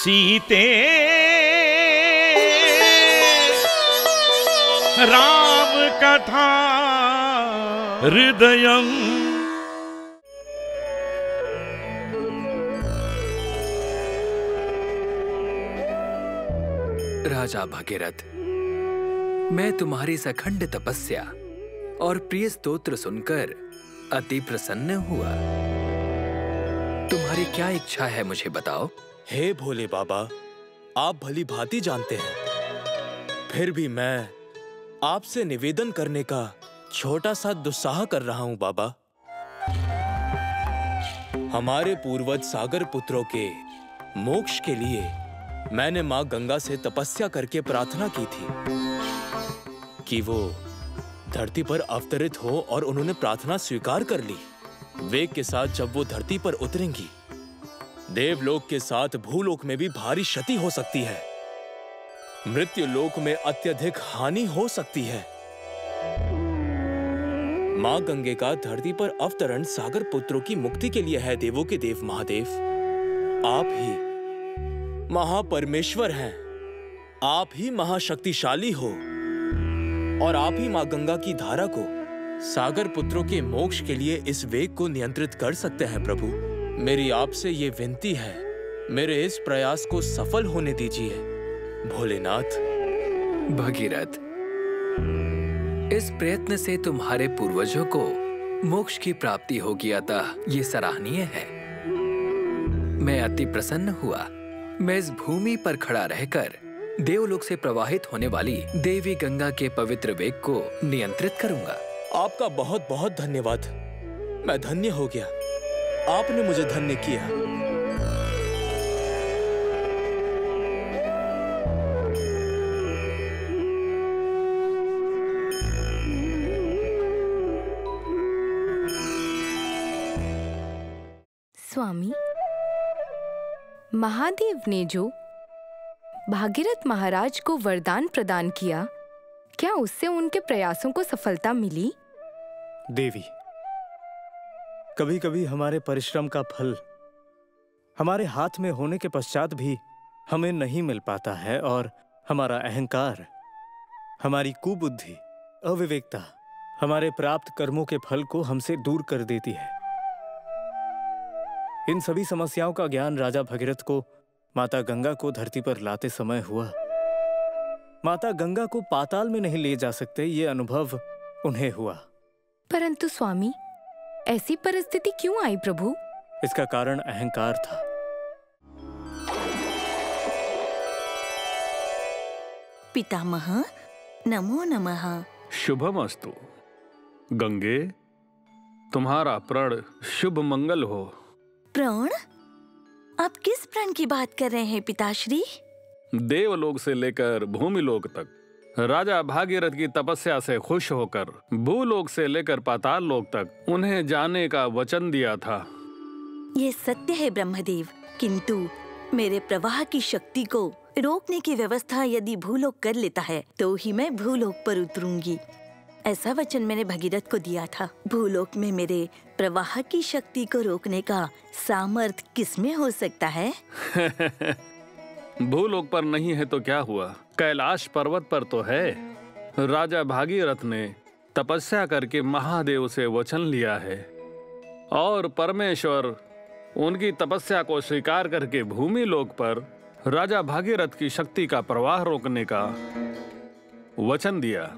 सीते राम कथा हृदयम्। राजा भगीरथ, मैं तुम्हारी सखंड तपस्या और प्रिय स्तोत्र सुनकर अति प्रसन्न हुआ। तुम्हारी क्या इच्छा है मुझे बताओ। हे भोले बाबा, आप भली भांति जानते हैं, फिर भी मैं आपसे निवेदन करने का छोटा सा दुस्साह कर रहा हूं बाबा। हमारे पूर्वज सागर पुत्रों के मोक्ष के लिए मैंने मां गंगा से तपस्या करके प्रार्थना की थी कि वो धरती पर अवतरित हो, और उन्होंने प्रार्थना स्वीकार कर ली। वेग के साथ जब वो धरती पर उतरेंगी, देवलोक के साथ भूलोक में भी भारी क्षति हो सकती है, मृत्यु लोक में अत्यधिक हानि हो सकती है। मां गंगे का धरती पर अवतरण सागर पुत्रों की मुक्ति के लिए है। देवों के देव महादेव, आप ही महापरमेश्वर हैं, आप ही महाशक्तिशाली हो, और आप ही मां गंगा की धारा को सागर पुत्रों के मोक्ष के लिए इस वेग को नियंत्रित कर सकते हैं। प्रभु, मेरी आपसे ये विनती है, मेरे इस प्रयास को सफल होने दीजिए भोलेनाथ। भगीरथ, इस प्रयत्न से तुम्हारे पूर्वजों को मोक्ष की प्राप्ति होगी, अतः ये सराहनीय है। मैं अति प्रसन्न हुआ। मैं इस भूमि पर खड़ा रहकर देवलोक से प्रवाहित होने वाली देवी गंगा के पवित्र वेग को नियंत्रित करूंगा। आपका बहुत बहुत धन्यवाद। मैं धन्य हो गया, आपने मुझे धन्य किया। स्वामी, महादेव ने जो भागीरथ महाराज को वरदान प्रदान किया, क्या उससे उनके प्रयासों को सफलता मिली? देवी, कभी कभी हमारे परिश्रम का फल हमारे हाथ में होने के पश्चात भी हमें नहीं मिल पाता है, और हमारा अहंकार, हमारी कुबुद्धि, अविवेकता हमारे प्राप्त कर्मों के फल को हमसे दूर कर देती है। इन सभी समस्याओं का ज्ञान राजा भगीरथ को माता गंगा को धरती पर लाते समय हुआ। माता गंगा को पाताल में नहीं ले जा सकते, ये अनुभव उन्हें हुआ। परंतु स्वामी, ऐसी परिस्थिति क्यों आई प्रभु? इसका कारण अहंकार था। पितामह, नमो नमः। शुभमस्तु। गंगे, तुम्हारा प्रण शुभ मंगल हो। प्रण? आप किस प्रण की बात कर रहे हैं पिताश्री? देवलोक से लेकर भूमिलोक तक राजा भागीरथ की तपस्या से खुश होकर भूलोक से लेकर पाताल लोक तक उन्हें जाने का वचन दिया था। ये सत्य है ब्रह्मदेव, किंतु मेरे प्रवाह की शक्ति को रोकने की व्यवस्था यदि भूलोक कर लेता है तो ही मैं भूलोक पर उतरूंगी। ऐसा वचन मैंने भगीरथ को दिया था। भूलोक में मेरे प्रवाह की शक्ति को रोकने का सामर्थ्य किसमें हो सकता है? भूलोक पर नहीं है तो क्या हुआ, कैलाश पर्वत पर तो है। राजा भागीरथ ने तपस्या करके महादेव से वचन लिया है, और परमेश्वर उनकी तपस्या को स्वीकार करके भूमि लोक पर राजा भागीरथ की शक्ति का प्रवाह रोकने का वचन दिया।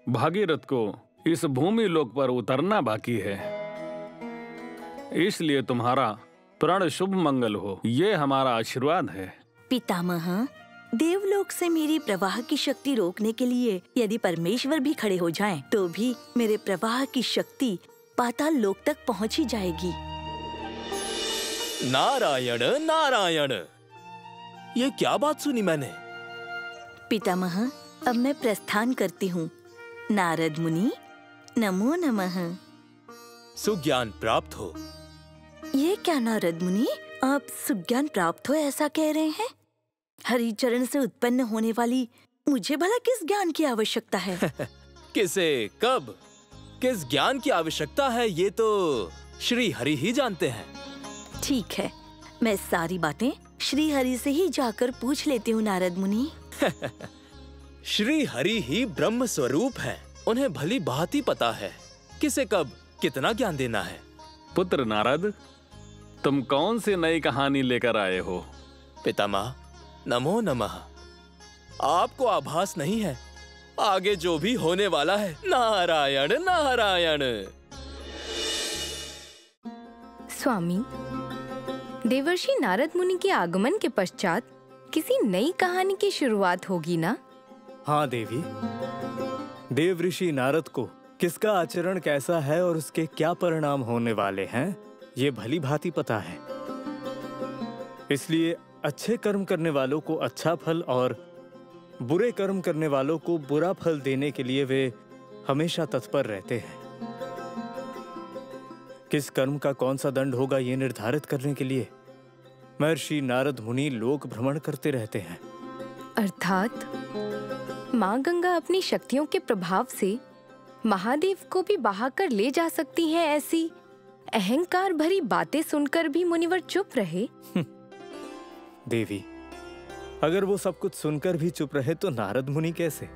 भागीरथ को इस भूमि लोक पर उतरना बाकी है, इसलिए तुम्हारा प्रण शुभ मंगल हो, ये हमारा आशीर्वाद है। पितामह, देवलोक से मेरी प्रवाह की शक्ति रोकने के लिए यदि परमेश्वर भी खड़े हो जाएं, तो भी मेरे प्रवाह की शक्ति पाताल लोक तक पहुंच ही जाएगी। नारायण नारायण, ये क्या बात सुनी मैंने? पितामह, अब मैं प्रस्थान करती हूँ। नारद मुनि, नमो नमः। सुज्ञान प्राप्त हो। ये क्या नारद मुनि, आप सुज्ञान प्राप्त हो ऐसा कह रहे हैं? हरिचरण से उत्पन्न होने वाली मुझे भला किस ज्ञान की आवश्यकता है? किसे, कब, किस ज्ञान की आवश्यकता है, ये तो श्री हरि ही जानते हैं। ठीक है, मैं सारी बातें श्री हरि से ही जाकर पूछ लेती हूँ नारद मुनि। श्री हरि ही ब्रह्म स्वरूप है, उन्हें भली भांति पता है किसे कब कितना ज्ञान देना है। पुत्र नारद, तुम कौन सी नई कहानी लेकर आए हो? पितामह, नमो नमः। आपको आभास नहीं है आगे जो भी होने वाला है? नारायण नारायण। स्वामी, देवर्षि नारद मुनि के आगमन के पश्चात किसी नई कहानी की शुरुआत होगी ना? हाँ देवी, देव ऋषि नारद को किसका आचरण कैसा है और उसके क्या परिणाम होने वाले हैं, ये भली भांति पता है। इसलिए अच्छे कर्म करने वालों को अच्छा फल और बुरे कर्म करने वालों को बुरा फल देने के लिए वे हमेशा तत्पर रहते हैं। किस कर्म का कौन सा दंड होगा ये निर्धारित करने के लिए महर्षि नारद मुनि लोक भ्रमण करते रहते हैं। अर्थात माँ गंगा अपनी शक्तियों के प्रभाव से महादेव को भी बहाकर ले जा सकती हैं, ऐसी अहंकार भरी बातें सुनकर भी मुनिवर चुप रहे। देवी, अगर वो सब कुछ सुनकर भी चुप रहे तो नारद मुनि कैसे?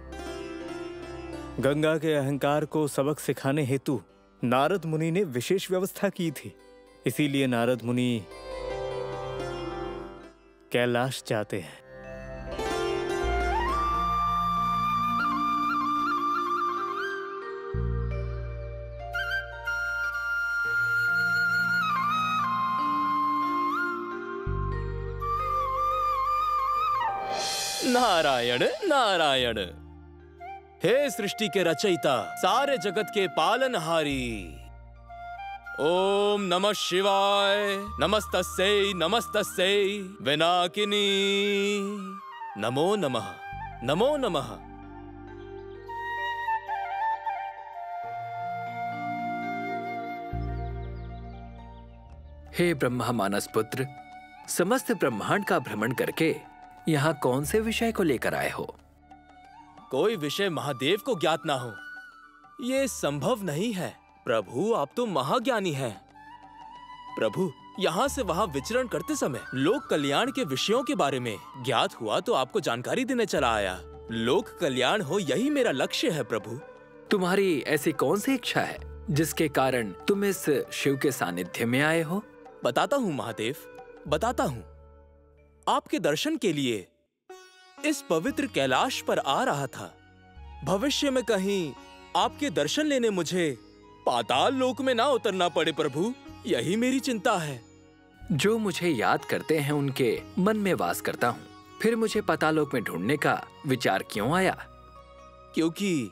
गंगा के अहंकार को सबक सिखाने हेतु नारद मुनि ने विशेष व्यवस्था की थी। इसीलिए नारद मुनि कैलाश जाते हैं। नारायण नारायण। हे सृष्टि के रचयिता, सारे जगत के पालनहारी, ओम नमः शिवाय, नमस्तस्यै नमस्तस्यै विनाकिनी, नमो नमः नमो नमः। हे ब्रह्मा मानस पुत्र, समस्त ब्रह्मांड का भ्रमण करके यहाँ कौन से विषय को लेकर आए हो? कोई विषय महादेव को ज्ञात ना हो, ये संभव नहीं है। प्रभु, आप तो महाज्ञानी हैं। प्रभु, यहाँ से वहाँ विचरण करते समय लोक कल्याण के विषयों के बारे में ज्ञात हुआ तो आपको जानकारी देने चला आया। लोक कल्याण हो, यही मेरा लक्ष्य है प्रभु। तुम्हारी ऐसी कौन सी इच्छा है जिसके कारण तुम इस शिव के सानिध्य में आए हो? बताता हूँ महादेव, बताता हूँ। आपके दर्शन के लिए इस पवित्र कैलाश पर आ रहा था। भविष्य में कहीं आपके दर्शन लेने मुझे पाताल लोक में ना उतरना पड़े प्रभु, यही मेरी चिंता है। जो मुझे याद करते हैं उनके मन में वास करता हूँ, फिर मुझे पातालोक में ढूंढने का विचार क्यों आया? क्योंकि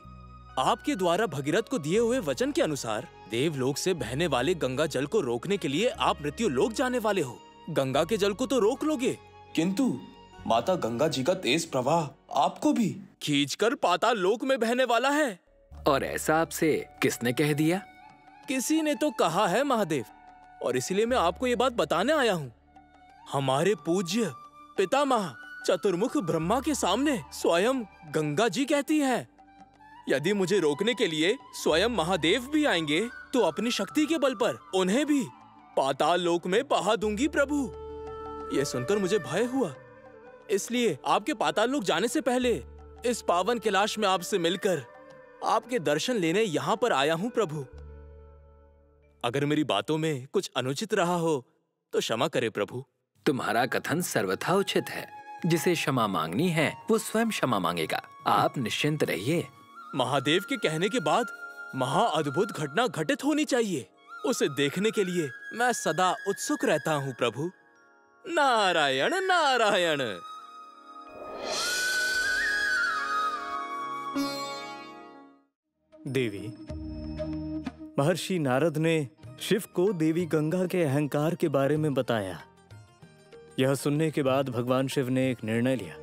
आपके द्वारा भगीरथ को दिए हुए वचन के अनुसार देवलोक से बहने वाले गंगा जल को रोकने के लिए आप मृत्यु लोक जाने वाले हो। गंगा के जल को तो रोक लोगे, किंतु माता गंगा जी का तेज प्रवाह आपको भी खींचकर पाताल लोक में बहने वाला है। और ऐसा आपसे किसने कह दिया? किसी ने तो कहा है महादेव, और इसलिए मैं आपको ये बात बताने आया हूँ। हमारे पूज्य पितामह चतुर्मुख ब्रह्मा के सामने स्वयं गंगा जी कहती है, यदि मुझे रोकने के लिए स्वयं महादेव भी आएंगे तो अपनी शक्ति के बल पर उन्हें भी पाताल लोक में बहा दूंगी प्रभु। यह सुनकर मुझे भय हुआ, इसलिए आपके पाताल लोक जाने से पहले इस पावन कैलाश में आपसे मिलकर आपके दर्शन लेने यहाँ पर आया हूँ प्रभु। अगर मेरी बातों में कुछ अनुचित रहा हो तो क्षमा करे प्रभु। तुम्हारा कथन सर्वथा उचित है। जिसे क्षमा मांगनी है वो स्वयं क्षमा मांगेगा। आप निश्चिंत रहिए। महादेव के कहने के बाद महा अद्भुत घटना घटित होनी चाहिए, उसे देखने के लिए मैं सदा उत्सुक रहता हूँ प्रभु। नारायण नारायण। देवी, महर्षि नारद ने शिव को देवी गंगा के अहंकार के बारे में बताया। यह सुनने के बाद भगवान शिव ने एक निर्णय लिया।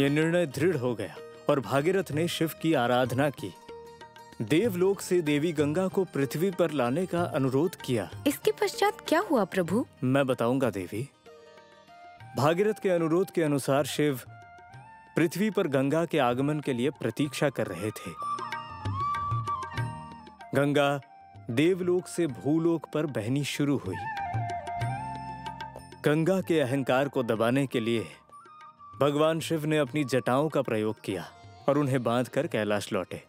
यह निर्णय दृढ़ हो गया और भागीरथ ने शिव की आराधना की। देवलोक से देवी गंगा को पृथ्वी पर लाने का अनुरोध किया। इसके पश्चात क्या हुआ प्रभु? मैं बताऊंगा देवी। भागीरथ के अनुरोध के अनुसार शिव पृथ्वी पर गंगा के आगमन के लिए प्रतीक्षा कर रहे थे। गंगा देवलोक से भूलोक पर बहनी शुरू हुई। गंगा के अहंकार को दबाने के लिए भगवान शिव ने अपनी जटाओं का प्रयोग किया और उन्हें बांधकर कैलाश लौटे।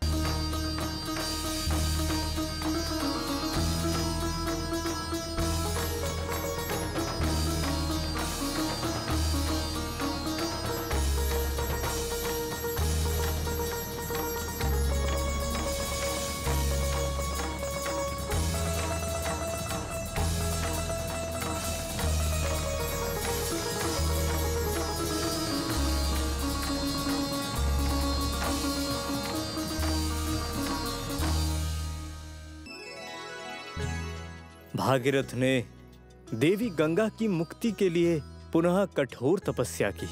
भागीरथ ने देवी गंगा की मुक्ति के लिए पुनः कठोर तपस्या की।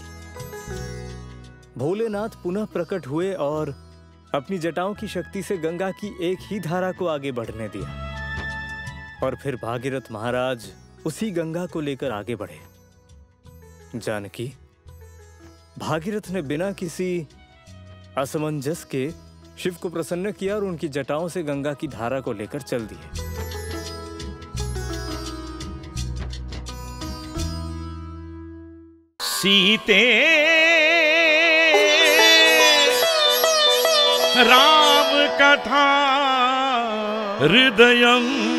भोलेनाथ पुनः प्रकट हुए और अपनी जटाओं की शक्ति से गंगा की एक ही धारा को आगे बढ़ने दिया और फिर भागीरथ महाराज उसी गंगा को लेकर आगे बढ़े। जानकी, भागीरथ ने बिना किसी असमंजस के शिव को प्रसन्न किया और उनकी जटाओं से गंगा की धारा को लेकर चल दिए। सीते राम कथा हृदयं